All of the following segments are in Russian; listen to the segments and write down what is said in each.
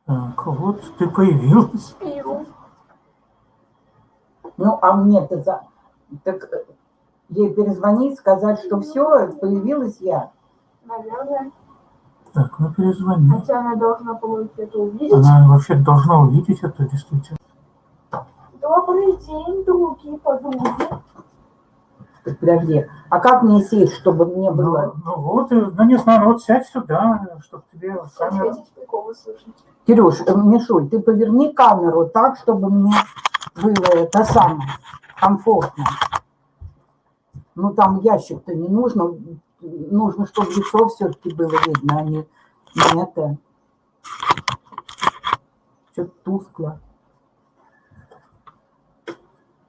Так, вот ты появилась. Ну, а мне-то так ей перезвонить, сказать, что все, появилась я. Наверное. Так, ну перезвони. Хотя она должна, по-моему, это увидеть. Она вообще должна увидеть это, действительно. Добрый день, другие подруги. Так, подожди, а как мне сесть, чтобы мне было... Ну вот, ну не знаю, ну вот сядь сюда, чтобы тебе камеру... Ответить приколы слышать. Кирюш, Мишуль, ты поверни камеру так, чтобы мне было это самое комфортно. Ну там ящик-то не нужно. Нужно, чтобы лицо все-таки было видно, а не это. Что-то тускло.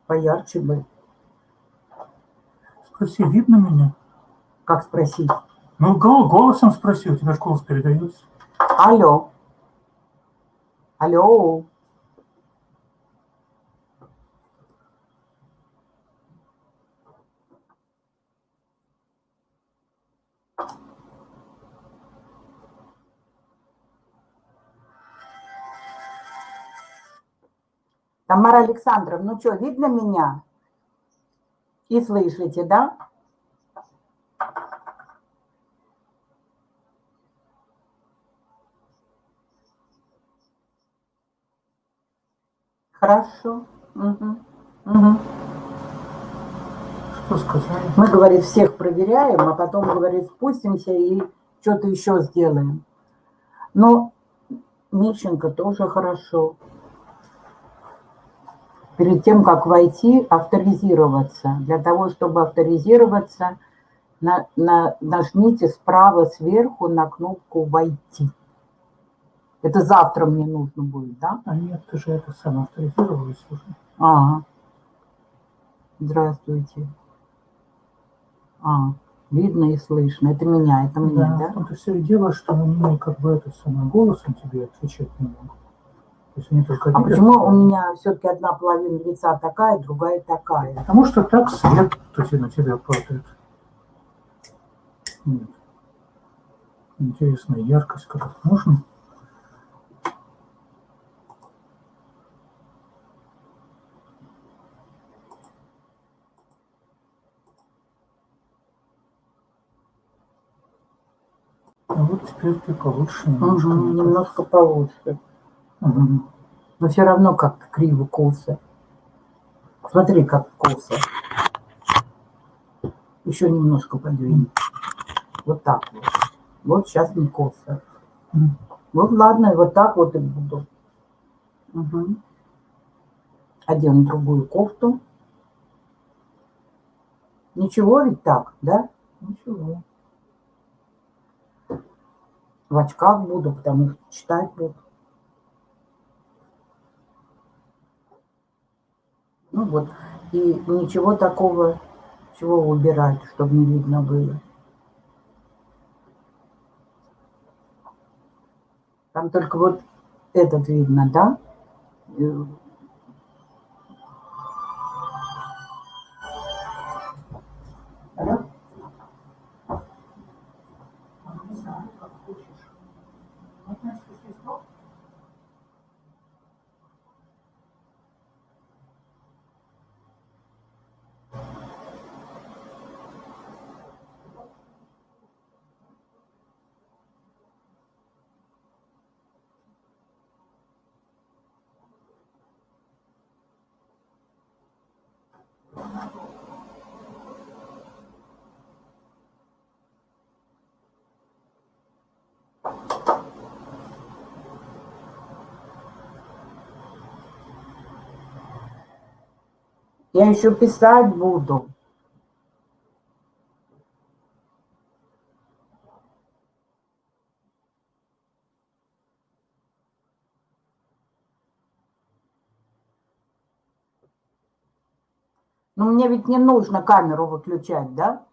Поярче бы. Спроси, видно меня? Как спросить? Ну, голосом спроси, у тебя же голос передается. Алло. Алло. Тамара Александровна, ну что, видно меня? И слышите, да? Хорошо. Угу. Угу. Что сказали? Мы, говорит, всех проверяем, а потом, говорит, спустимся и что-то еще сделаем. Но Мищенко тоже хорошо. Перед тем, как войти, авторизироваться. Для того, чтобы авторизироваться, нажмите справа сверху на кнопку «Войти». Это завтра мне нужно будет, да? А нет, ты же это сам авторизировалась уже. Ага. Здравствуйте. Видно и слышно. Это меня, это мне, да? Да, в том-то все и дело, что они как бы это самое голосом тебе отвечать не могут. То есть они только видят. Почему у меня все-таки одна половина лица такая, другая такая? Потому что так свет на тебя падает. Нет. Интересная яркость, как это можно? А вот теперь ты получше немножко. Немножко получше. Угу. Но все равно как-то криво косо. Смотри, как косо. Еще немножко подвинь. Вот так вот. Вот сейчас не косо. Вот ладно, вот так вот и буду. Угу. Одену другую кофту. Ничего ведь так, да? Ничего. В очках буду, потому что читать буду. Ну вот. И ничего такого, чего убирать, чтобы не видно было. Там только вот этот видно, да? Алло? Не знаю, как хочешь. Я еще писать буду. Но мне ведь не нужно камеру выключать, да?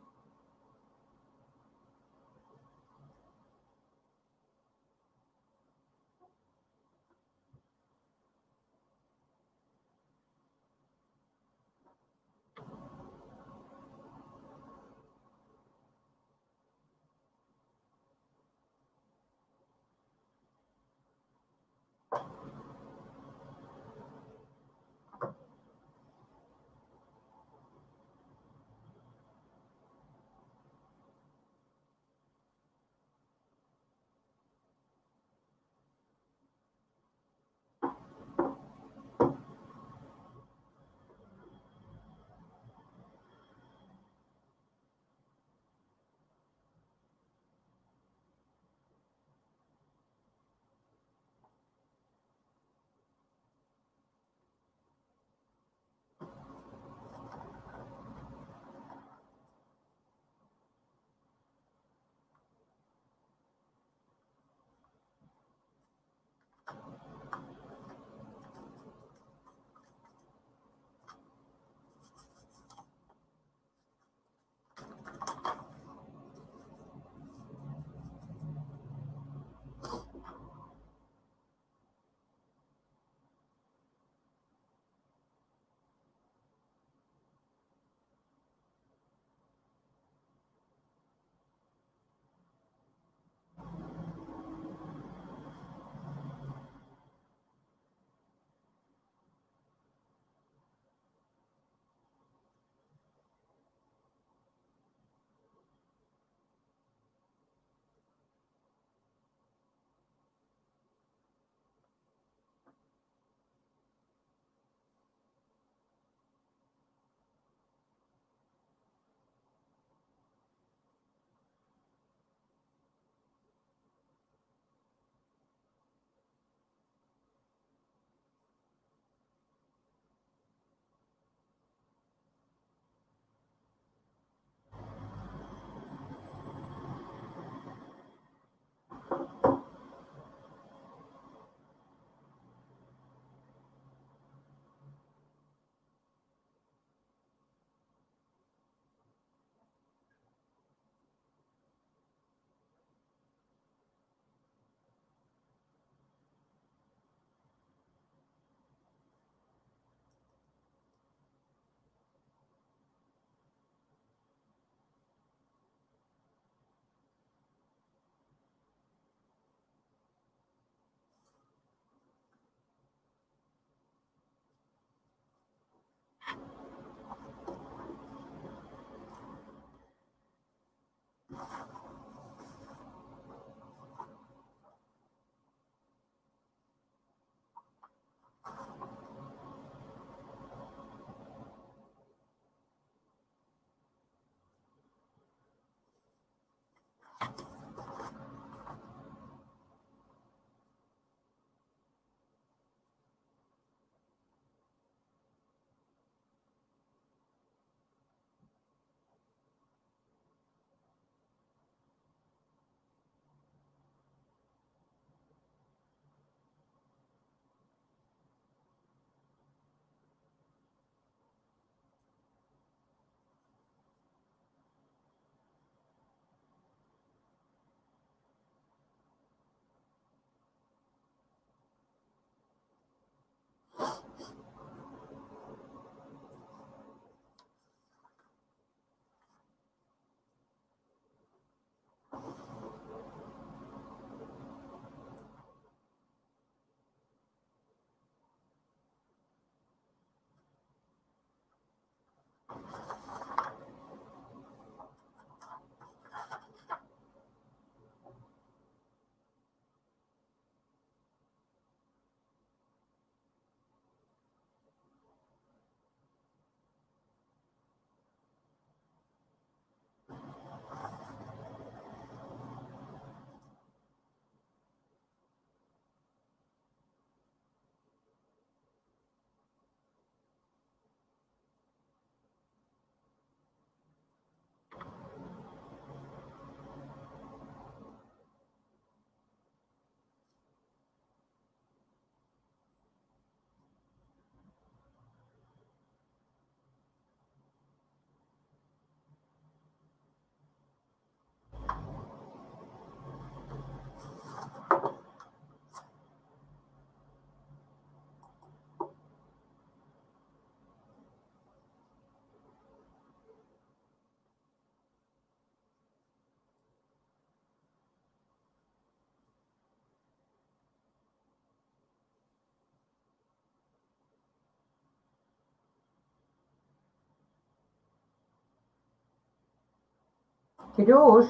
Кирюш,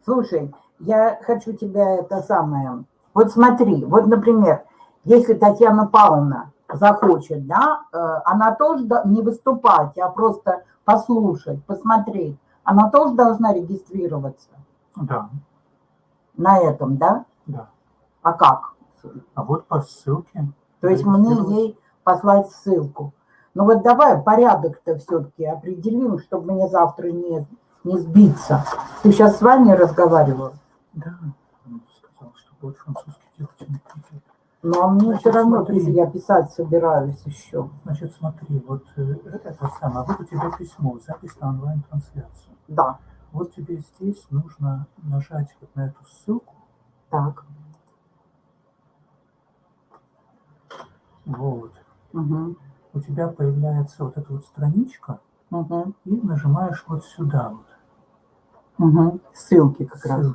слушай, я хочу тебя это самое... Вот смотри, вот, например, если Татьяна Павловна захочет, да, она тоже не выступать, а просто послушать, посмотреть, она тоже должна регистрироваться Да, на этом, да? да. А как? А вот по ссылке. То есть мне зарегистрироваться. ей послать ссылку. Ну вот давай порядок-то все-таки определим, чтобы мне завтра не сбиться. Ты сейчас с вами разговаривал? Да, он сказал, что будет французский делать. и не будет. Ну а мне Значит, все равно, смотри. если я писать собираюсь еще. Значит, смотри, вот это самое, вот у тебя письмо, запись на онлайн-трансляцию. Да, Вот тебе здесь нужно нажать вот на эту ссылку, так. вот. Угу, У тебя появляется вот эта вот страничка, угу, и нажимаешь вот сюда вот. угу. Ссылки как раз.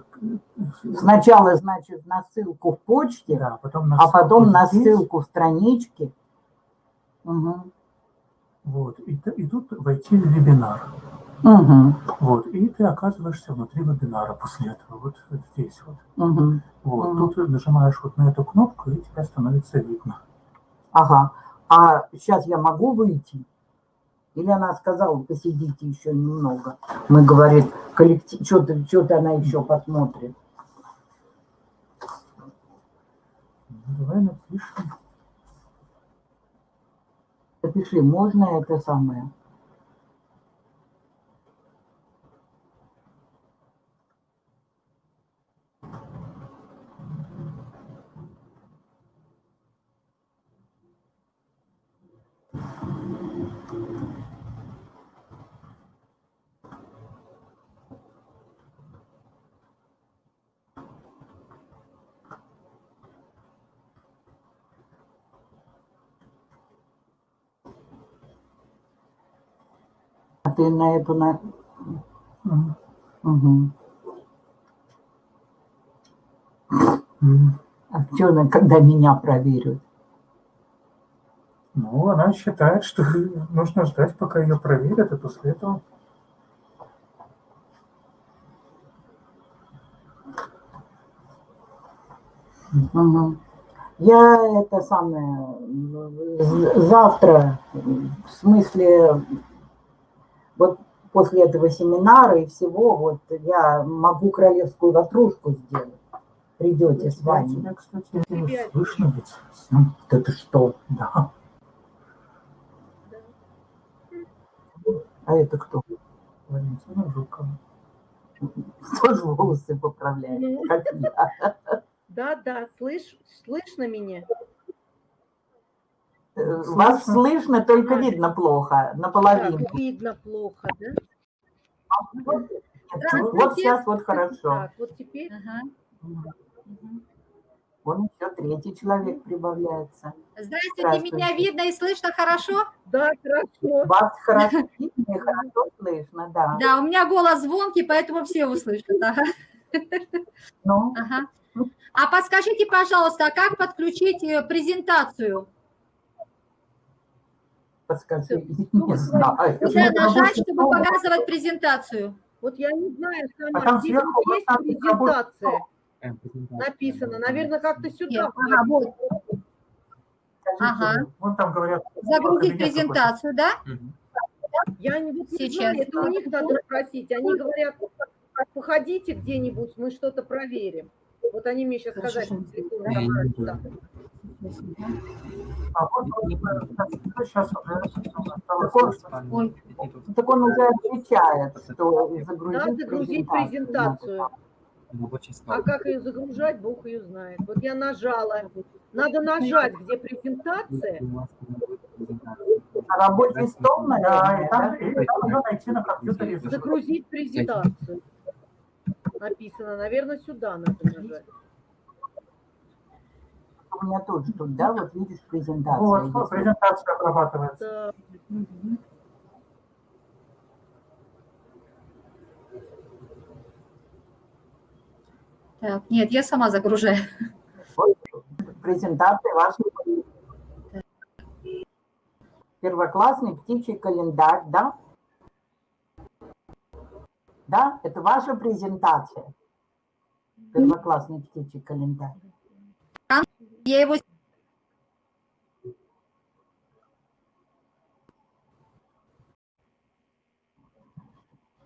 Сначала, значит, на ссылку в почте, Да, потом на а потом ссылку на здесь. ссылку в страничке. Угу. Вот, и тут войти в вебинар. Угу. Вот, и ты оказываешься внутри вебинара после этого, вот здесь вот. Угу. Вот, Угу. тут нажимаешь вот на эту кнопку, и тебя становится видно. Ага. А сейчас я могу выйти? Или она сказала, посидите еще немного. Мы, говорит, коллектив, что-то она еще посмотрит. Ну, давай напишем. Напиши, можно это самое? А ты на эту... Мгм. Угу. Мгм. А что она, когда меня проверят? Ну, она считает, что нужно ждать, пока ее проверят, и после этого. Угу. Я это самое... Завтра, в смысле, вот после этого семинара и всего, вот я могу королевскую ватрушку сделать. Придете с вами. Тебя, кстати, слышно ведь. Да ты что? Да. А это кто? Валентина Жукова. Тоже волосы поправляет, Ну, как я. да, слышно меня? Вас слышно, только А. видно плохо, Так, наполовину. видно плохо, да? Вот сейчас вот хорошо. Так, вот теперь. Ага. Вон еще третий человек прибавляется. Здравствуйте, Здравствуйте. меня видно и слышно хорошо? Да, хорошо. Вас хорошо видно и хорошо слышно, да. Да, у меня голос звонкий, поэтому все услышат. Ага. Ну, Ага. А подскажите, пожалуйста, а как подключить презентацию? подскажи, Ну, не знаю. Куда нажать, чтобы показывать презентацию? Вот я не знаю, А сама, там здесь сверху вот есть там презентация написано. Наверное, как-то сюда. Ага, вот. Скажите, Ага. вон там говорят. Загрузить кабинет презентацию, да? Я не Сейчас. знаю, это у них надо спросить. Они говорят, походите где-нибудь, мы что-то проверим. Вот они мне сейчас сказали, что телефон там. А вот сейчас Ой, Так он уже отвечает, что Надо загрузить загрузить презентацию. А как ее загружать, Бог ее знает. Вот я нажала. Надо нажать, где презентация. На рабочий стол, Да, наверное, и да? там надо найти на компьютере. Загрузить презентацию. Написано. Наверное, сюда надо нажать. У меня тоже тут, да, вот видишь, презентация. Вот, есть. презентация обрабатывается. Да. так, нет, я сама загружаю. Вот презентация вашей первоклассный птичий календарь, да? Да, это ваша презентация. Первоклассный птичий календарь. Я его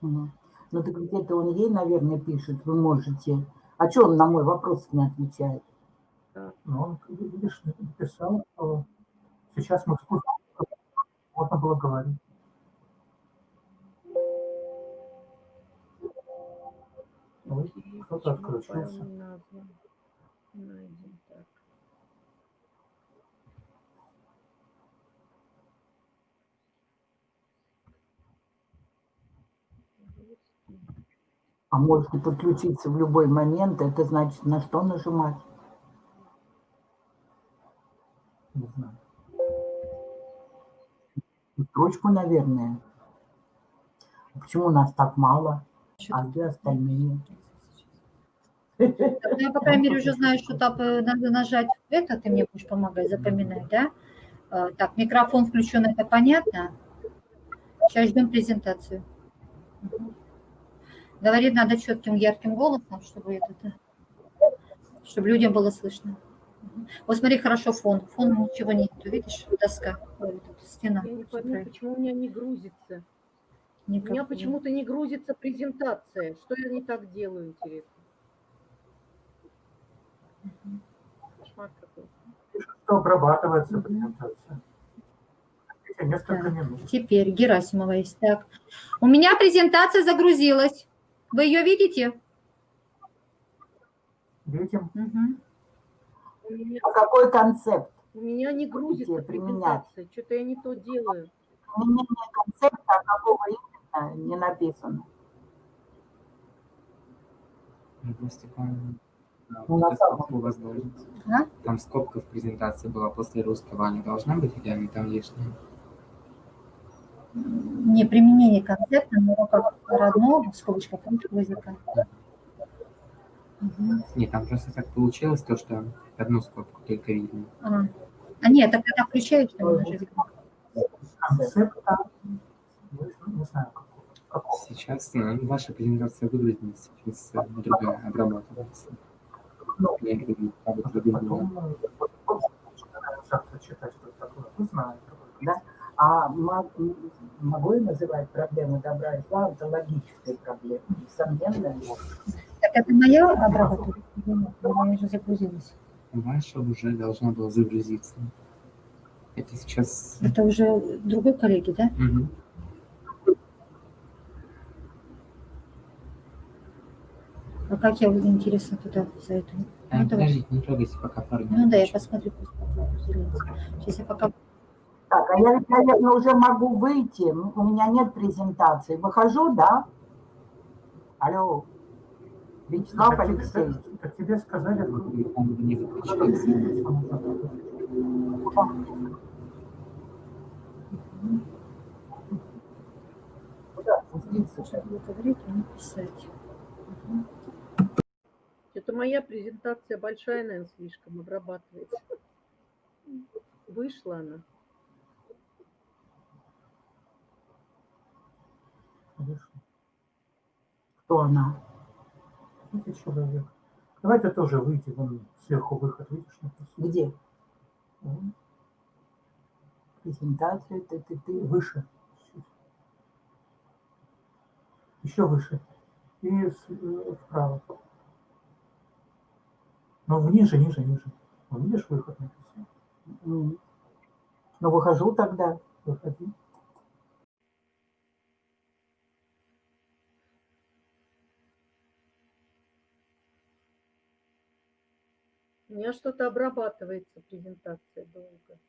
Мгм. Ну, так где-то он ей, наверное, пишет, вы можете. А что он на мой вопрос не отвечает? Но он, видишь, написал, что сейчас мы вкусно можно было говорить. Ой, кто-то отключился. Найдем, так. А можете подключиться в любой момент, это значит на что нажимать? Не знаю. Строчку, наверное. Почему нас так мало, а где остальные? Я, по крайней мере, уже знаю, что там надо нажать это, ты мне будешь помогать запоминать, да? Так, микрофон включен, это понятно. Сейчас ждем презентацию. Говорить надо четким, ярким голосом, чтобы людям было слышно. Вот смотри, хорошо фон. Фон ничего нету, видишь? Доска, ой, тут стена. Я не Всё пойму, правильно. почему у меня не грузится. У меня Никакого. почему-то не грузится презентация. Что я не так делаю, интересно? Кошмар какой. Что обрабатывается Мгм. презентация. Эти несколько Так. минут. Теперь Герасимова есть. Так, у меня презентация загрузилась. Вы ее видите? Видим? Мгм. А какой концепт? У меня не грузится Будете применять? презентация. Что-то я не то делаю. Применение концепта, а какого именно, не написано. Людмила Степановна, Ну, на это самом скобка у вас должна. А? Там скобка в презентации была после русского, она должна быть или она там лишняя? Не применение концепта, но как родного, в скобочках, русского языка. Мгм. Нет, там просто так получилось, то, что одну скобку только видно. Нет, так когда включаешь, там она же видно. Концепта, не знаю, какого. Сейчас ваша презентация выглядит, сейчас другая обрабатывается. Я говорю, как бы другая. Потом завтра читать, что такое. Не знаю. Да? А могу я называть проблему добра и зла онтологической проблемой? Несомненно. Так это моя обработка? Моя уже загрузилась. Ваша уже должна была загрузиться. Это сейчас... Это уже другой коллеги, да? Мгм. А как я, интересно, туда зайду? Ну, давай. Подождите, не трогайте, пока пару Ну да, я минут. посмотрю, пусть загрузится. Сейчас я пока... Так, а я, наверное, уже могу выйти. У меня нет презентации. Выхожу, да? Алло. Вячеслав Алексеевич. Так тебе сказали, Он не выключается. Куда спуститься? Сейчас буду говорить, а не писать. Это моя презентация большая, наверное, слишком обрабатывается. Вышла она. Кто она? видите, человек. Давайте тоже выйти, вон сверху выход, видишь, написано. Где? Вон, Презентацию, ты. выше. Еще выше. И вправо. Но ниже. Вон, видишь, выход написан. Ну, выхожу тогда. Выходи. У меня что-то обрабатывается презентация долго.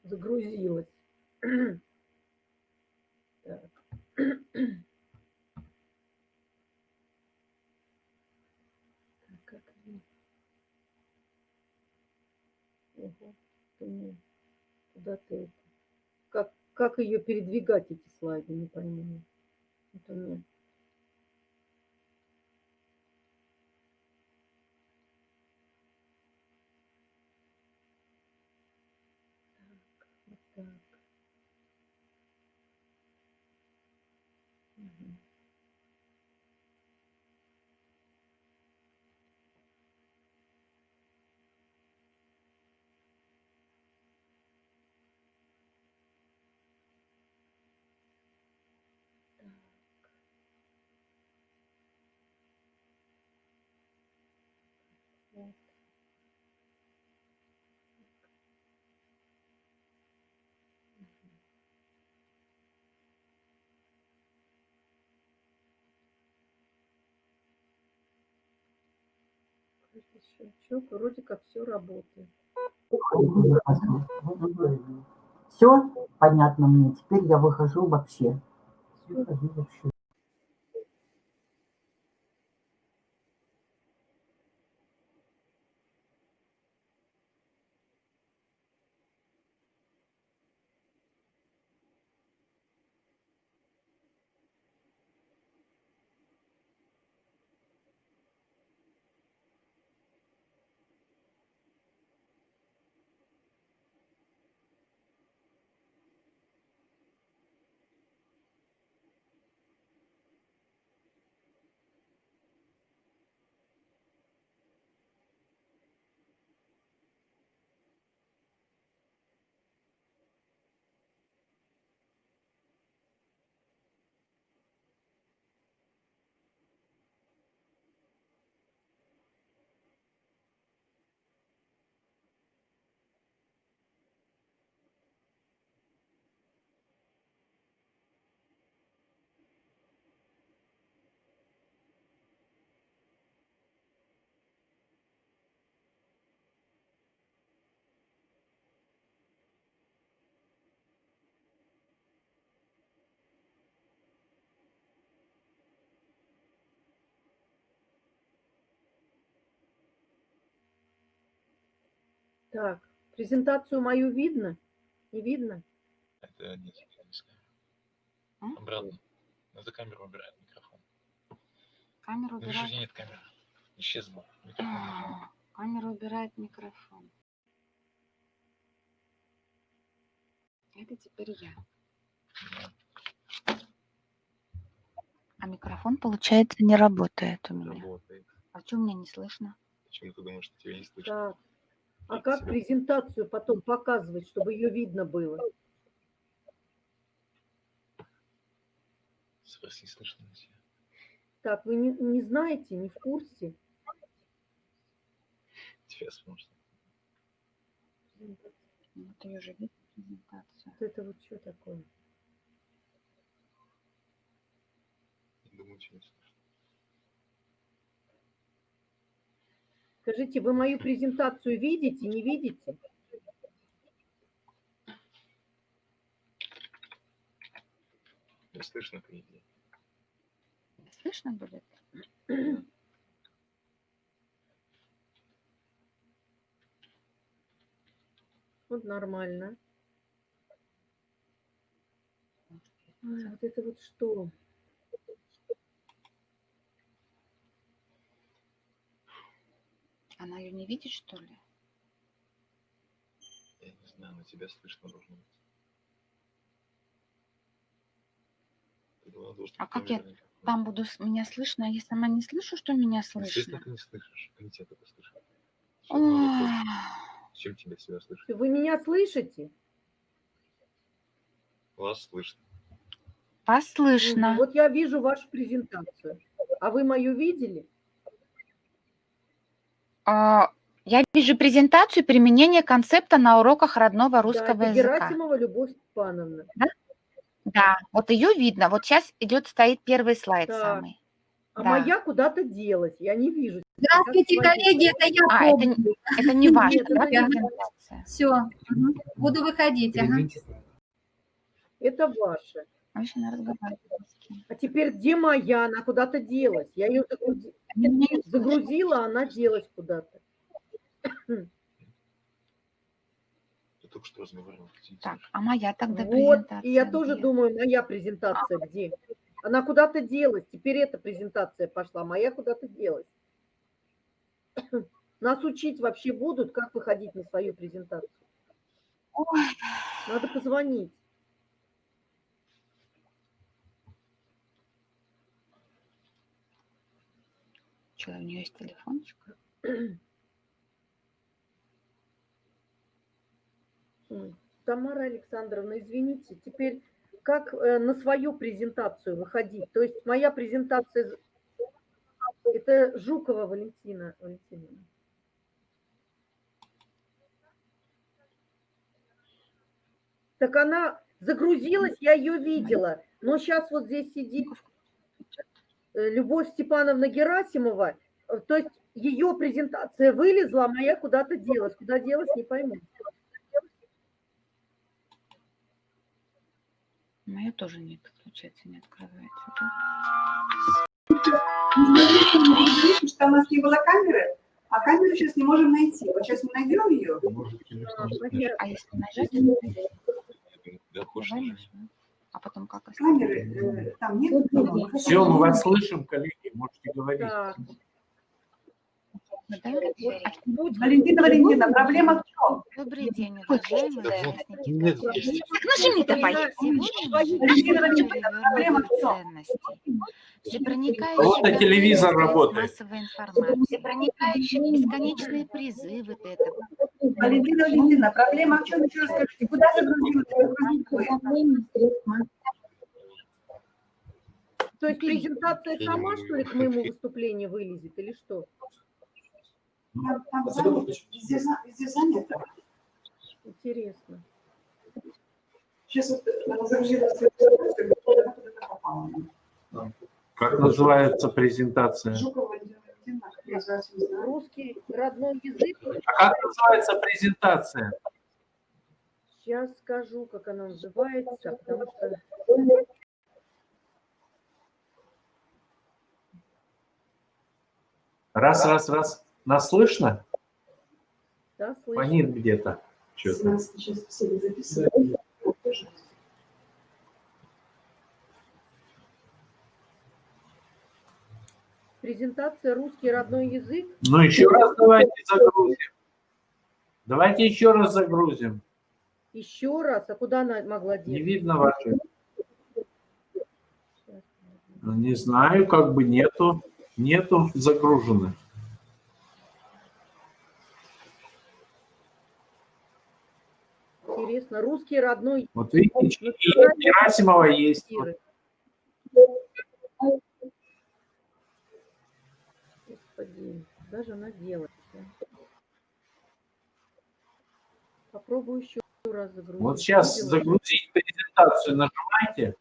Загрузилась. Так. Как ее? Ого, это мне куда-то это. Как ее передвигать, эти слайды, не пойму. Это мне. Вот так. Мгм. Вот. Щелчок, вроде как все работает. Все понятно мне. Теперь я выхожу вообще. Выходи вообще. Так, презентацию мою видно? Не видно? Это нет, не знаю. Обратно. Надо камеру убирать, микрофон. Камеру Ну, вижу, убирает. нет камеры. Исчезла. Микрофон. Камера убирает микрофон. Это теперь я. Да, А микрофон, получается, не работает у меня. работает. А что меня не слышно? Почему ты думаешь, что тебя не слышно? Так. А Я как тебя- презентацию потом показывать, чтобы ее видно было? Спроси, слышно ли тебя? Так, вы не знаете, не в курсе? Тебя сможет. Вот ее же видно презентацию. Вот это вот что такое? Не думаю, тебя слышно. Скажите, вы мою презентацию видите, не видите? Не слышно, по идее. Слышно будет? Вот нормально. Ой, вот это вот что? Она ее не видит, что ли? Я не знаю, но тебя слышно должно быть. Ты думала, должен А быть как камера, я микрофон. там буду, меня слышно, а я сама не слышу, что меня Естественно, слышно? ты не слышишь. Они тебя только слышат. Сейчас много Ой, слышно. С чем тебя всегда слышат? Вы меня слышите? Вас слышно. послышно. Вот я вижу вашу презентацию. А вы мою видели? Я вижу презентацию применения концепта на уроках родного Да, русского это языка. Герасимова Любовь Степановна. Да, вот ее видно. Вот сейчас идет, стоит первый слайд Так. самый. А Да. моя куда-то делась. Я не вижу. Здравствуйте, Как коллеги, это я А, это, пробую. это не ваша, Нет, да, это не презентация? Все, буду выходить. Ага. Передвиньте слайд. Это ваша. Вообще она разговаривает с кем. А теперь где моя? Она куда-то делась. Я ее Они меня не слышат. загрузила, а она делась куда-то. Я только что разговаривал. Так, а моя тогда Вот. презентация И я тоже где? думаю, моя презентация где? Она куда-то делась. Теперь эта презентация пошла. Моя куда-то делась. Нас учить вообще будут, как выходить на свою презентацию. Ой, Надо позвонить. что, у нее есть телефончик? Тамара Александровна, извините, теперь как на свою презентацию выходить? То есть моя презентация, это Жукова Валентина Валентиновна. Так она загрузилась, я ее видела, но сейчас вот здесь сидит Любовь Степановна Герасимова, то есть ее презентация вылезла, а моя куда-то делась. Куда делась, не пойму. Моя тоже не подключается, не открывается. Что у нас не было камеры, а камеру сейчас не можем найти. Вот сейчас мы найдем ее. А если нажать, Да, хочешь давай нажать. нажмем. А потом как оставить? Камеры там нет. Все, мы вас слышим, коллеги, можете говорить. Так, Да? А Валентина, проблема в чем? Добрый день, уважаемые Да вот, участники нет, конференции. есть. Нажми давай. Сегодня мы живем в мире перевернутых ценностей, где проникающий Вот и телевизор контент работает. массовой информации, где проникающие бесконечные призывы это. Валентина, проблема в чем? Еще раз скажите, куда загрузилась? то есть презентация сама, что ли, к моему выступлению вылезет или что? Там занято, везде занято. Интересно. Сейчас вот она загрузилась. Как называется презентация? Жукова Валентина, называется, не знаю. Русский родной язык. А как называется презентация? Сейчас скажу, как она называется, потому что... Раз. Нас слышно? Да, слышу. Фонит где-то. Что-то. 17 сейчас все записывают. Презентация русский родной язык. Ну, еще раз давайте загрузим. Давайте еще раз загрузим. Еще раз. А куда она могла Не делать? видно ваши. Ну, не знаю, как бы нету загруженных. Интересно. Русский родной Вот видите, и Герасимова есть. язык. Господи, даже она делается. Попробую еще раз загрузить. Вот сейчас Видела? загрузить презентацию нажимайте.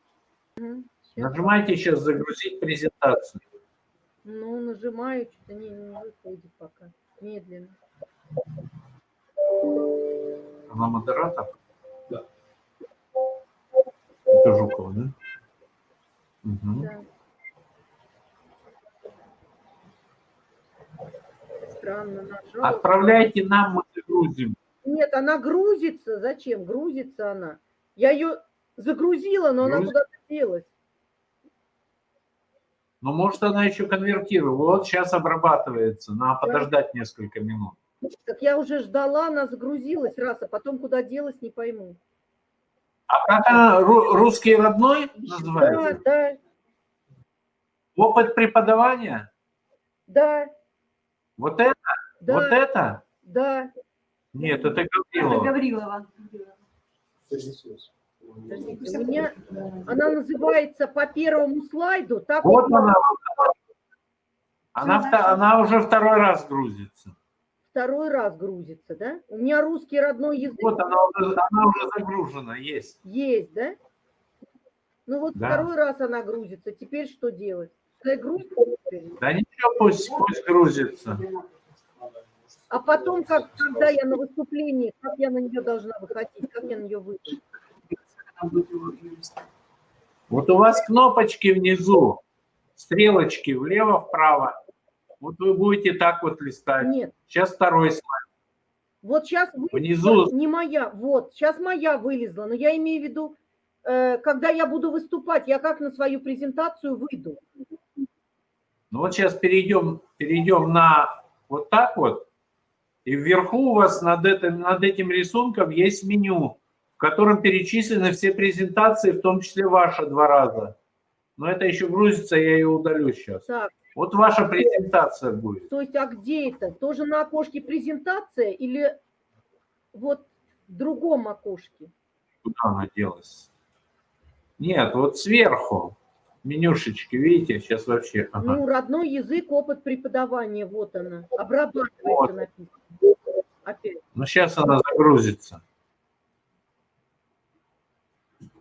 Мгм. Щас. Нажимайте сейчас загрузить презентацию. Ну, нажимаю, что-то не выходит пока. Медленно. Она модератор? Да. Это Жукова, да? Угу. Да. Странно, нажала. Отправляйте нам, мы загрузим. Нет, она грузится. Зачем? Грузится она. Я ее загрузила, но она Грузит? куда-то делась. Но может она еще конвертирует. Вот сейчас обрабатывается. Надо подождать несколько минут. Так я уже ждала, она загрузилась раз, а потом куда делась, не пойму. А как она, русский родной называется? Да. Опыт преподавания? Да. Вот это? Да. Вот это? Да. Нет, это Это Гаврилова. Гаврилова. Подождите, у меня она называется по первому слайду. Так Вот вот, она. Она уже второй раз грузится. второй раз грузится, да? У меня русский родной язык Вот она уже загружена, есть. есть, да? Ну вот Да. второй раз она грузится. Теперь что делать? Пускай грузится. Да ничего, пусть грузится. А потом, когда я на выступлении, как я на нее должна выходить, как я на нее выйду? Вот у вас кнопочки внизу, стрелочки влево-вправо. Вот вы будете так вот листать. Нет. Сейчас второй слайд. Вот сейчас Внизу. не моя, вот, сейчас моя вылезла, но я имею в виду, когда я буду выступать, я как на свою презентацию выйду? Ну вот сейчас перейдем на вот так вот, и вверху у вас над этим рисунком есть меню, в котором перечислены все презентации, в том числе ваша 2 раза. Но это еще грузится, я ее удалю сейчас. Так. Вот ваша презентация будет. То есть, а где это? Тоже на окошке презентация или вот в другом окошке? Куда она делась? Нет, вот сверху. Менюшечки, видите, сейчас вообще... Ага. Ну, родной язык, опыт преподавания, вот она. Обрабатывается, Вот. написано. Опять. Ну, сейчас она загрузится.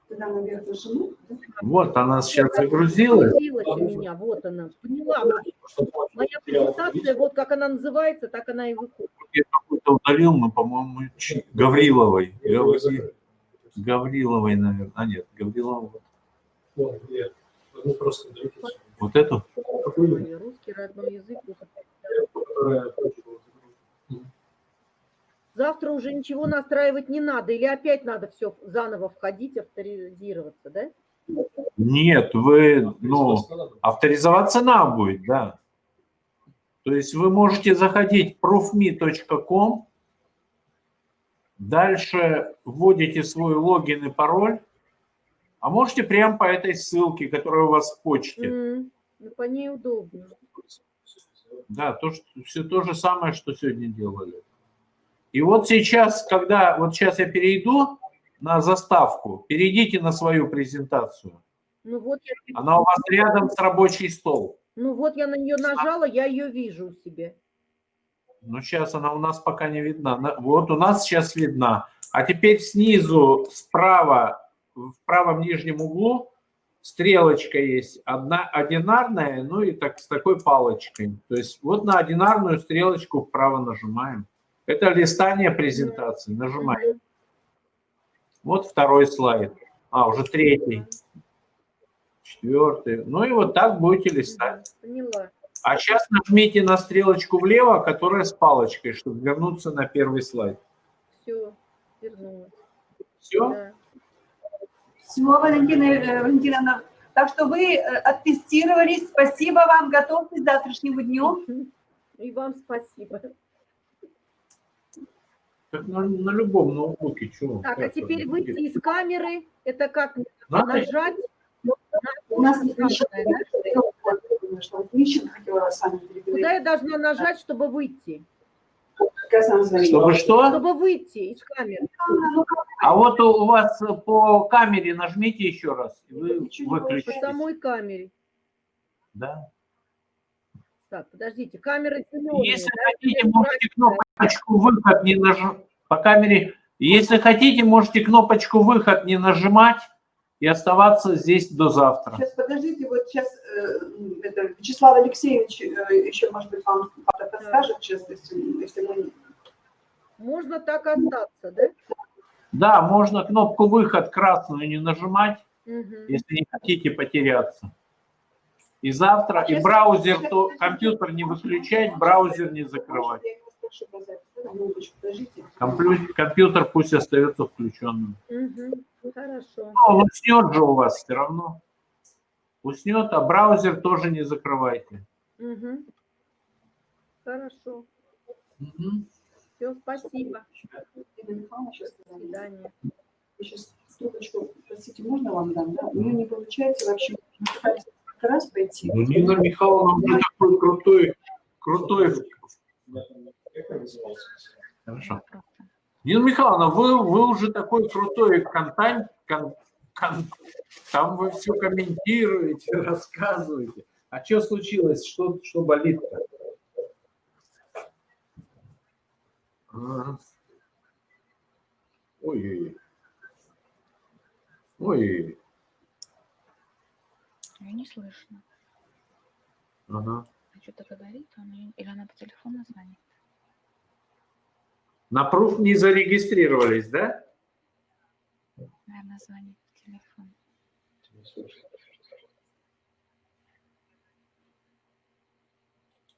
Туда наверх нажиму. Вот она сейчас загрузилась. Загрузилась у меня, вот она. Поняла. Моя презентация, вот как она называется, так она и выходит. Я какой-то удалил, но, по-моему, Гавриловой. Гавриловой, наверное. А нет, Гаврилова. Вот эту? Русский родной язык. Завтра уже ничего настраивать не надо, или опять надо все заново входить, авторизироваться, да? Нет, вы, авторизоваться надо будет, да. То есть вы можете заходить в proofme.com, дальше вводите свой логин и пароль, а можете прямо по этой ссылке, которая у вас в почте. Ну, по ней удобно. Да, все то же самое, что сегодня делали. И вот сейчас, сейчас я перейду на заставку, перейдите на свою презентацию. Ну, вот Она у вас рядом с рабочий стол. Ну вот я на нее нажала, я ее вижу у себя. Ну сейчас она у нас пока не видна. Вот у нас сейчас видна. А теперь снизу справа, в правом нижнем углу стрелочка есть, одна одинарная, ну и с такой палочкой. То есть вот на одинарную стрелочку вправо нажимаем. Это листание презентации. Нажимаем. Вот второй слайд. Уже третий. 4. Ну и вот так будете листать. Поняла. А сейчас нажмите на стрелочку влево, которая с палочкой, чтобы вернуться на первый слайд. Все, вернулась. Все? Да. Все, Валентиновна. Так что вы оттестировались. Спасибо вам. Готовьтесь к завтрашнему дню. И вам спасибо. Как на любом ноутбуке. Чего? Так, а теперь выйти из камеры. Это как Надо? нажать? У нас не Куда я должна нажать, чтобы выйти? Чтобы что? Чтобы выйти из камеры. А вот у вас по камере нажмите еще раз. И вы По выключите. самой камере. Да. Так, подождите, камера зеленая. Если хотите, можете кнопочку «Выход» не нажимать. По камере. Если хотите, можете кнопочку «Выход» не нажимать и оставаться здесь до завтра. Сейчас, подождите, вот сейчас Вячеслав Алексеевич еще, может быть, вам подскажет сейчас, если мы... Можно так остаться, да? Да, можно кнопку «Выход» красную не нажимать, Угу. если не хотите потеряться. И завтра, и браузер, то компьютер не выключать, браузер не закрывать. Компьютер пусть остается включенным. Угу. Хорошо. Он уснет же у вас все равно. Уснет, а браузер тоже не закрывайте. Угу. Хорошо. Угу. Все, спасибо. До свидания. Сейчас трубочку, простите, можно вам дам? Да? У нее не получается вообще раз пойти. Ну, Нина Михайловна, вы такой крутой. Хорошо. Нина Михайловна, вы уже такой крутой контент, там вы все комментируете, рассказываете. А что случилось? Что болит-то? Ой. Не слышно. Ага. Что-то говорит он, или она по телефону звонит? На пруф не зарегистрировались, да? Наверное, звонит по телефону.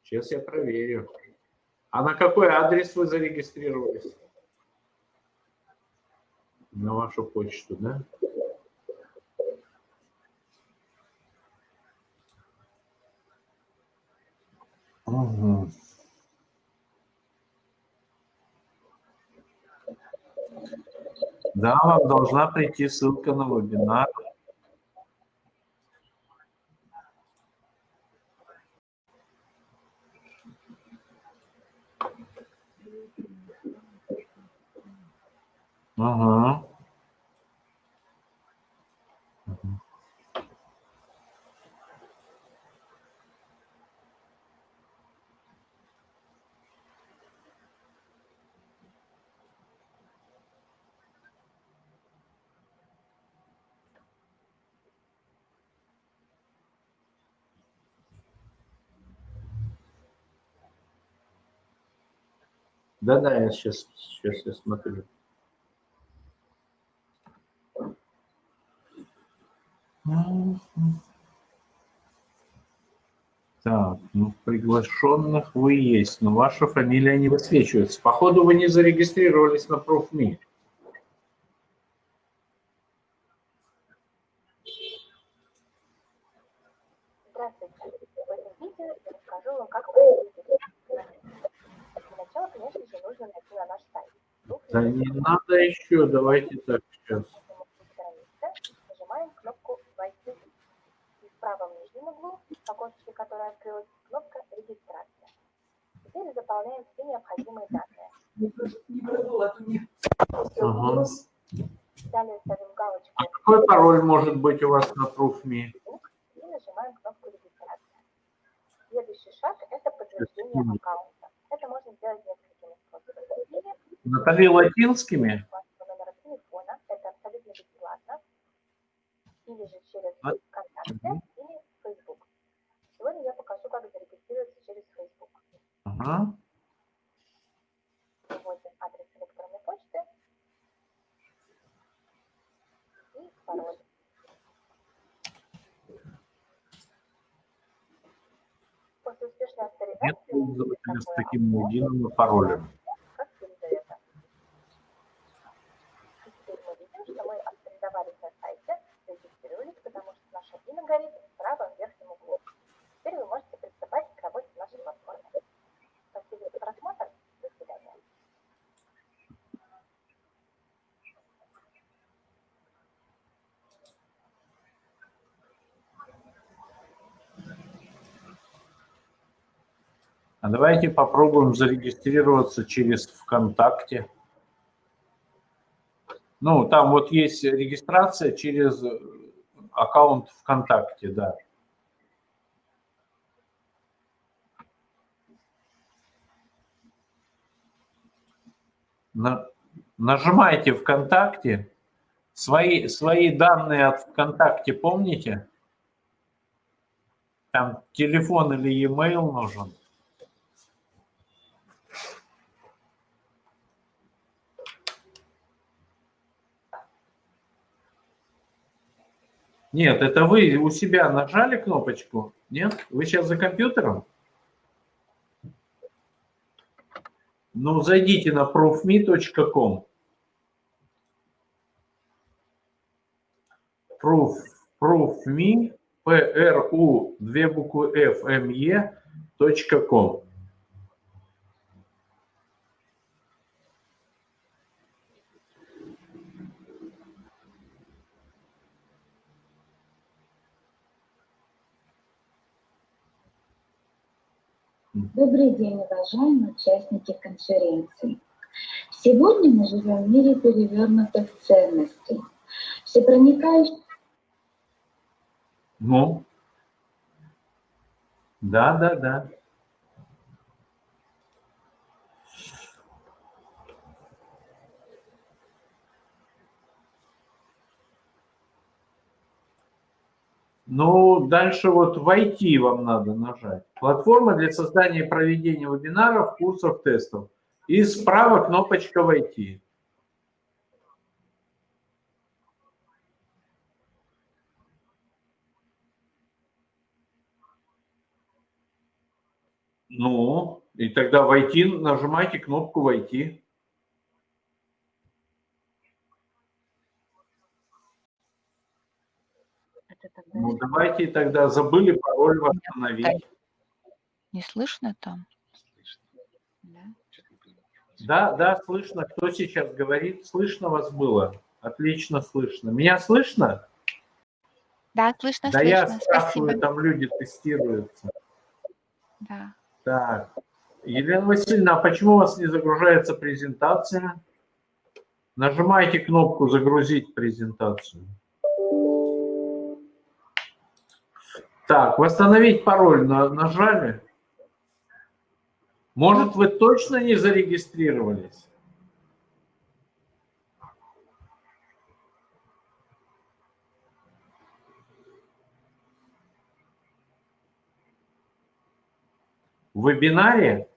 Сейчас я проверю. А на какой адрес вы зарегистрировались? На вашу почту, да? Угу. Да, вам должна прийти ссылка на вебинар. Ага. Да-да, я сейчас я смотрю. Так, ну в приглашенных вы есть, но ваша фамилия не высвечивается. Походу, вы не зарегистрировались на ProofMe. Здравствуйте. В этом видео я расскажу вам, как зарегистрироваться. Для начала, конечно же, нужно найти на наш сайт. Да не надо еще, давайте так сейчас. Нажимаем кнопку «Войти». И в правом нижнем углу, в окошечке, которое открылось, кнопка «Регистрация». Теперь заполняем все необходимые данные. Ага. Далее ставим галочку А какой пароль может быть у вас на ProofMe? и нажимаем кнопку «Регистрация». Следующий шаг – это подтверждение аккаунта. Это можно сделать несколькими способами. Или Натали латинскими? номера телефона, это абсолютно бесплатно. Или же через ВКонтакте или Facebook. Сегодня я покажу, как зарегистрироваться через Facebook. Ага. Вводим адрес электронной почты и пароль. После успешной авторизации Нет пользователя с таким единым паролем. как Елизавета. И теперь мы видим, что мы авторизовались на сайте, зарегистрировались, потому что наше имя горит в правом верхнем углу. Теперь вы можете приступать к работе нашей платформы. Спасибо за просмотр. До свидания. А давайте попробуем зарегистрироваться через ВКонтакте. Ну, там вот есть регистрация через аккаунт ВКонтакте, да. Нажимайте ВКонтакте. Свои данные от ВКонтакте помните? Там телефон или e-mail нужен. Нет, это вы у себя нажали кнопочку? Нет? Вы сейчас за компьютером? Ну, зайдите на proofme.com. Proofme, PRU, 2 буквы F, ME.com. Добрый день, уважаемые участники конференции. Сегодня мы живем в мире перевернутых ценностей. Всепроникающий. Ну, да. Ну, дальше вот «Войти» вам надо нажать. Платформа для создания и проведения вебинаров, курсов, тестов. И справа кнопочка «Войти». Ну, и тогда «Войти», нажимайте кнопку «Войти». Ну, давайте тогда забыли пароль, восстановить. Не слышно там? Да, слышно. Кто сейчас говорит? Слышно вас было? Отлично слышно. Меня слышно? Да, слышно, Да слышно. я спрашиваю, Спасибо. там люди тестируются. Да. Так, Елена Васильевна, а почему у вас не загружается презентация? Нажимайте кнопку «Загрузить презентацию». Так, восстановить пароль нажали? Может, вы точно не зарегистрировались? В вебинаре?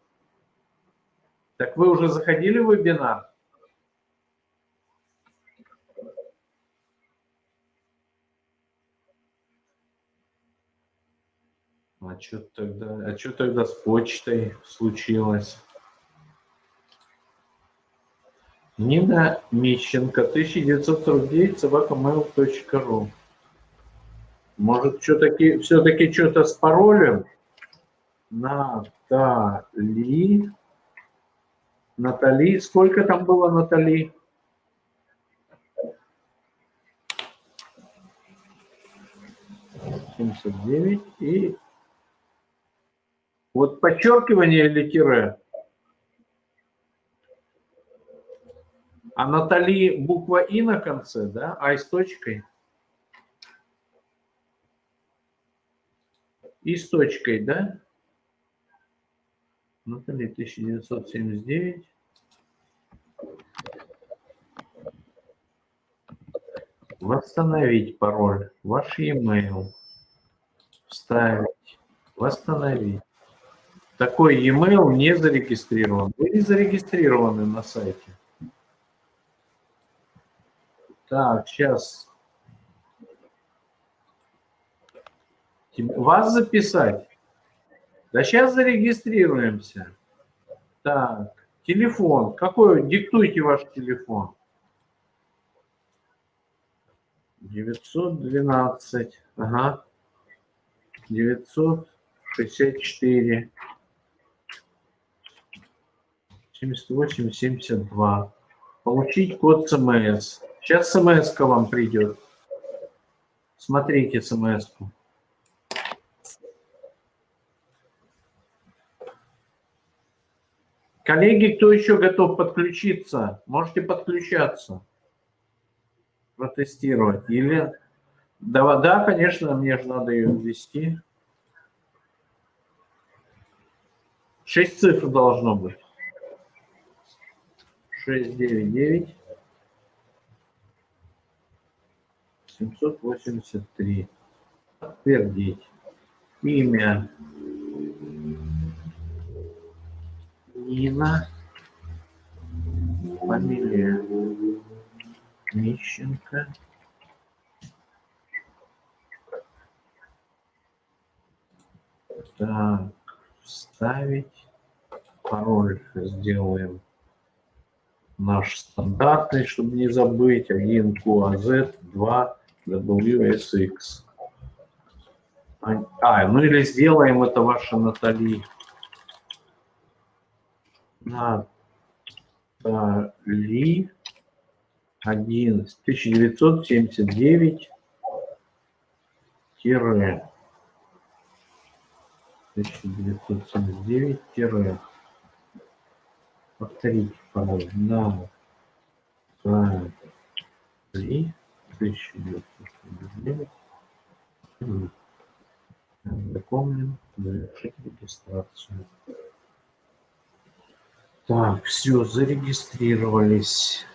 Так вы уже заходили в вебинар? А что тогда с почтой случилось? Нина Мищенко, 1949 @mail.ru. Может, все-таки что-то с паролем? Натали, сколько там было Натали? «79» и вот подчеркивание или тире? А Натали буква «и» на конце, да? А с точкой? И с точкой, да? Натали, 1979. Восстановить пароль. Ваш e-mail. Вставить. Восстановить. Такой e-mail не зарегистрирован. Вы не зарегистрированы на сайте. Так, сейчас. Вас записать? Да сейчас зарегистрируемся. Так, телефон. Какой? Диктуйте ваш телефон. 912. Ага. 964. 78-72. Получить код СМС. Сейчас СМС-ка вам придет. Смотрите СМС-ку. Коллеги, кто еще готов подключиться, можете подключаться, протестировать. Или да, конечно, мне же надо ее ввести. 6 цифр должно быть. 699 783. Подтвердить. Имя. Нина. Фамилия. Мищенко. Так, вставить. Пароль сделаем наш стандартный, чтобы не забыть. 1 QAZ, 2 WSX. Ну или сделаем это ваша Натали. Натали 1979 1979 повторить пароль. Натали 1979. Запомним, завершить регистрацию. Так, все, зарегистрировались.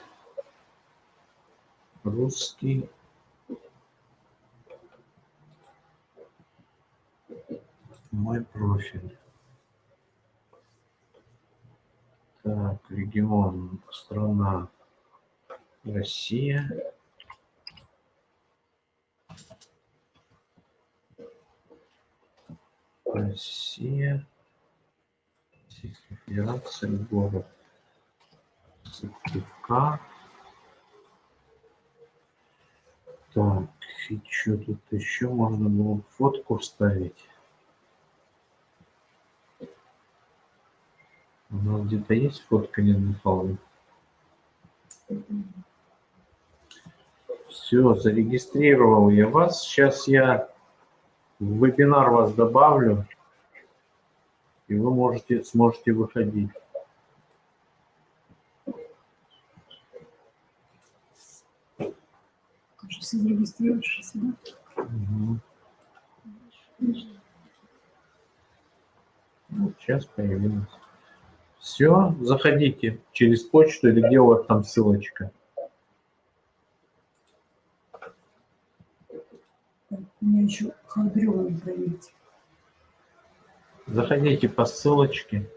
Русский. Мой профиль. Так, регион, страна, Россия. Россия. Российская Федерация, город Сыктывкар. Так, и что тут еще можно было фотку вставить? У нас где-то есть фотка Нины Михайловны? Все, зарегистрировал я вас. Сейчас я в вебинар вас добавлю, и вы сможете выходить. Все зарегистрировавшись, да? Угу. Вот сейчас появилось. Все, заходите через почту или где у вас там ссылочка. Мне еще Хандрёвым проверить. Заходите по ссылочке.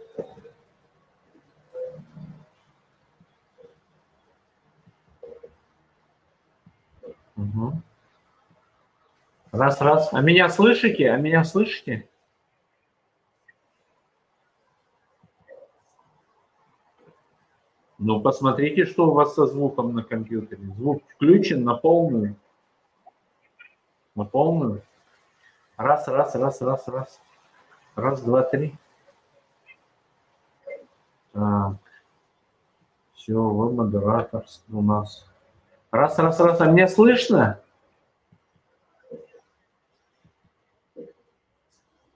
Угу. Раз. А меня слышите? Ну, посмотрите, что у вас со звуком на компьютере. Звук включен на полную. На полную. Раз. Раз, два, три. Так. Все, вы модератор у нас. Раз. А меня слышно?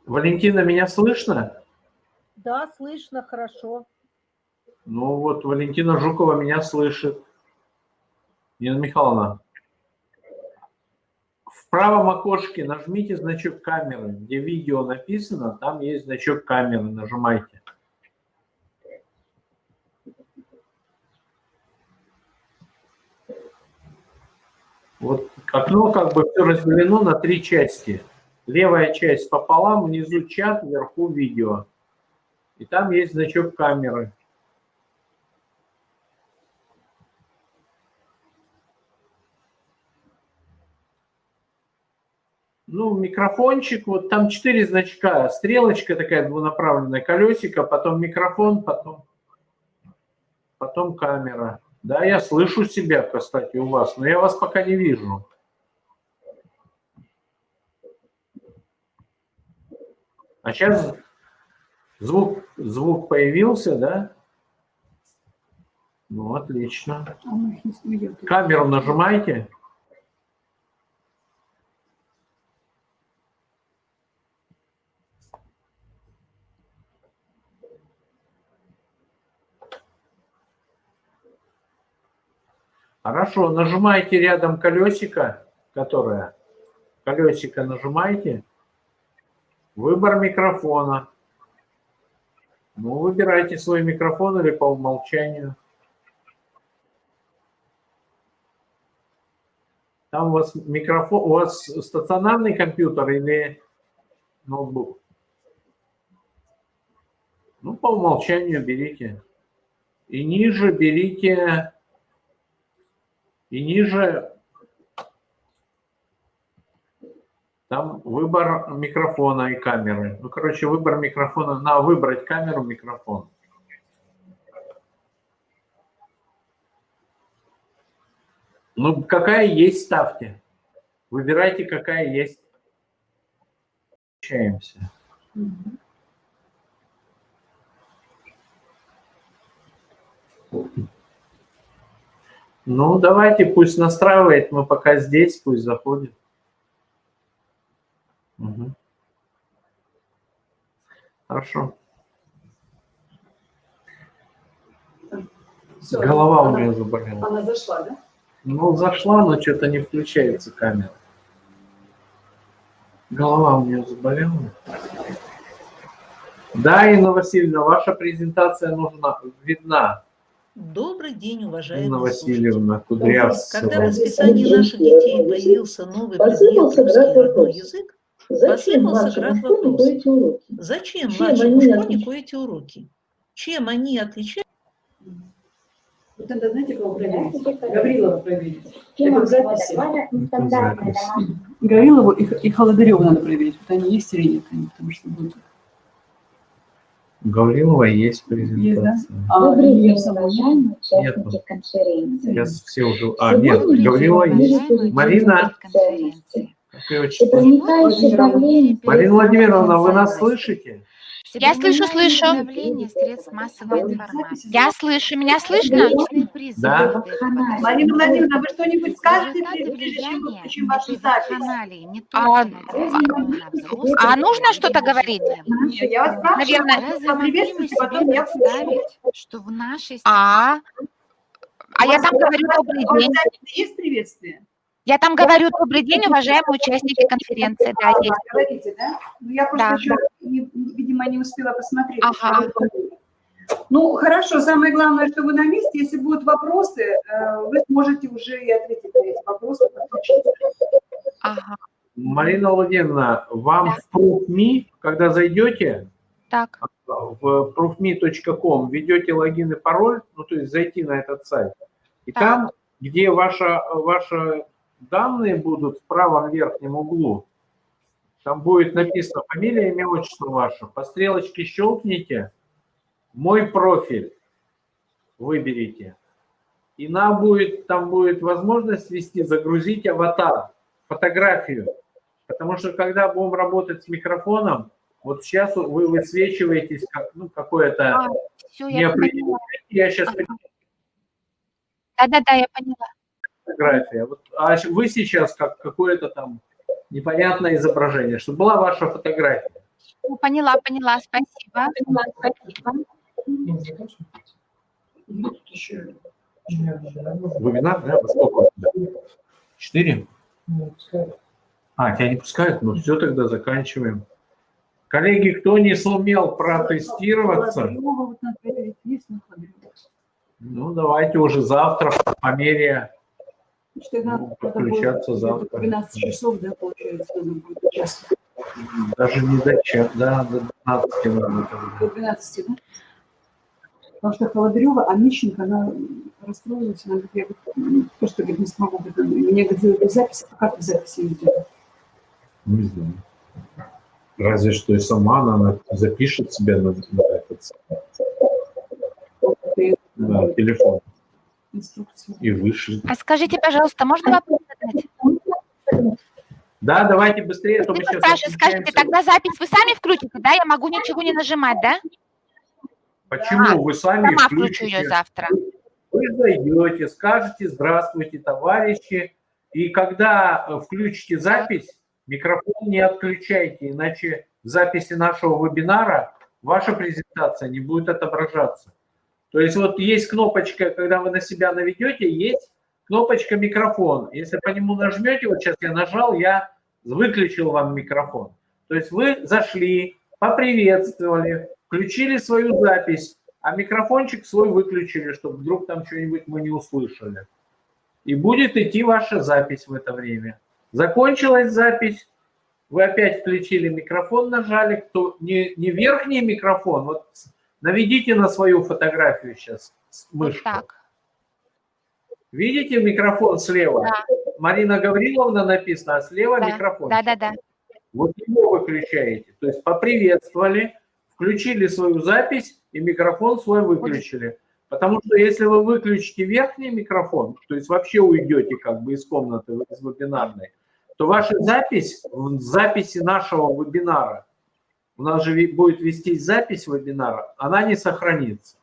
Валентина, меня слышно? Да, слышно, хорошо. Ну вот, Валентина Жукова меня слышит. Нина Михайловна, в правом окошке нажмите значок камеры, где видео написано, там есть значок камеры, нажимайте. Вот окно как бы все разделено на 3 части. Левая часть пополам, внизу чат, вверху видео. И там есть значок камеры. Ну, микрофончик, вот там 4 значка, стрелочка такая двунаправленная, колесико, потом микрофон, потом камера. Да, я слышу себя, кстати, у вас, но я вас пока не вижу. А сейчас звук появился, да? Ну, отлично. Камеру нажимайте. Хорошо, нажимайте рядом колесико, колесико нажимайте. Выбор микрофона. Ну, выбирайте свой микрофон или по умолчанию. Там у вас микрофон, у вас стационарный компьютер или ноутбук? Ну, по умолчанию берите. И ниже берите... И ниже там выбор микрофона и камеры. Ну, короче, выбор микрофона. Надо выбрать камеру, микрофон. Ну, какая есть, ставьте. Выбирайте, какая есть. Общаемся. Ну, давайте, пусть настраивает, мы пока здесь, пусть заходит. Угу. Хорошо. Всё, Голова у меня заболела. Она зашла, да? Ну, зашла, но что-то не включается камера. Голова у меня заболела. Да, Инна Васильевна, ваша презентация видна. Добрый день, уважаемые Инна Васильевна Кудрявцева. Когда в расписании наших детей появился новый предмет «Русский родной язык», Зачем Посыпался вашему град вопросов. школьнику эти уроки? Зачем Чем младшему они школьнику эти уроки? Чем они отличаются? Вот тогда знаете, кого проверить? Гаврилова проверить. Тема Это в перевода записи. клада нестандартная домашняя. Гаврилову и Холодыреву надо проверить. Вот они есть или нет, потому что будут. Гаврилова есть Есть, да? презентация. Добрый ее день, самой уважаемые участники Нету. конференции. Сейчас все уже... А, нет, Сегодня Гаврилова мы есть. перейдем Марина, к ценности. как ее отчество? Всепроникающее давление Марина Владимировна, вы нас слышите? Я слышу. давление Средств массовой информации. Я слышу. Меня слышно? Да. Марина Владимировна, вы что-нибудь скажете, Результаты прежде чем мы влияния включим вашу запись? не А, только на детей, но и на взрослых. А нужно что-то говорить? Нет, я вас спрашиваю, Наверное. Разве могли мы поприветствуйте, себе потом я включу. представить, что в нашей А я там говорю У добрый вас день. есть приветствие? Я там говорю добрый день, уважаемые участники конференции. Да, есть. Говорите, да? Ну, я просто Да. еще, видимо, не успела посмотреть. Ага. Ну, хорошо, самое главное, что вы на месте. Если будут вопросы, вы сможете уже и ответить на эти вопросы. Ага. Марина Владимировна, вам в ProofMe, когда зайдете, Так. в proofme.com введете логин и пароль, ну, то есть зайти на этот сайт, и Так. там, где ваши данные будут в правом верхнем углу, там будет написано фамилия, имя, отчество ваше, по стрелочке щелкните, мой профиль выберите, и там будет возможность ввести, загрузить аватар, фотографию, потому что когда будем работать с микрофоном, вот сейчас вы высвечиваетесь как какое-то Все, я неопределенное. поняла. Я сейчас Да-да-да, я поняла. фотография. А вы сейчас как какое-то там непонятное изображение, чтобы была ваша фотография. Ну, поняла, спасибо. Вебинар, да? Во сколько? 4? А, тебя не пускают? Ну все, тогда заканчиваем. Коллеги, кто не сумел протестироваться, ну давайте уже завтра по мере подключаться завтра. 12 часов, да, получается, надо будет час. Даже не до часа, да, до 12 надо. До 12, да? Потому что Холодырева, а Мищенко, она расстроилась, она говорит, я просто говорит, не смогу, мне говорит, запись, а как в записи идет? Не знаю. Разве что и сама она запишет себя на этот на телефон Инструкцию. и вышлет. А скажите, пожалуйста, можно вопрос задать? Да, давайте быстрее, а то мы Ты сейчас скажите, отключаемся. тогда запись вы сами включите, да? Я могу ничего не нажимать, да? Почему вы сами Сама включу ее включите? завтра. Вы зайдете, скажете «Здравствуйте, товарищи», и когда включите запись, микрофон не отключайте, иначе в записи нашего вебинара ваша презентация не будет отображаться. То есть вот есть кнопочка, когда вы на себя наведете, есть кнопочка «Микрофон». Если по нему нажмете, вот сейчас я нажал, я выключил вам микрофон. То есть вы зашли, поприветствовали, включили свою запись, а микрофончик свой выключили, чтобы вдруг там что-нибудь мы не услышали. И будет идти ваша запись в это время. Закончилась запись, вы опять включили микрофон, нажали, кто не верхний микрофон, вот наведите на свою фотографию сейчас мышку. Вот так. Видите микрофон слева? Да. Марина Гавриловна написано, а слева Да. микрофон. Да. Вот его выключаете. То есть поприветствовали, включили свою запись и микрофон свой выключили. Потому что если вы выключите верхний микрофон, то есть вообще уйдете как бы из комнаты, из вебинарной, то ваша запись в записи нашего вебинара, у нас же будет вестись запись вебинара, она не сохранится.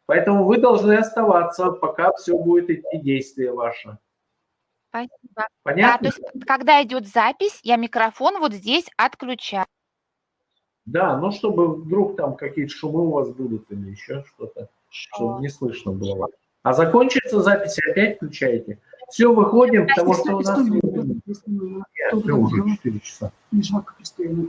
Поэтому вы должны оставаться, пока все будет идти действие ваше. Спасибо. Понятно? Да, то есть, когда идет запись, я микрофон вот здесь отключаю. Да, ну чтобы вдруг там какие-то шумы у вас будут или еще что-то, чтобы не слышно было. А закончится запись, опять включаете. Все, выходим, потому что у нас... Все, уже 4 часа. Не жалко просто ее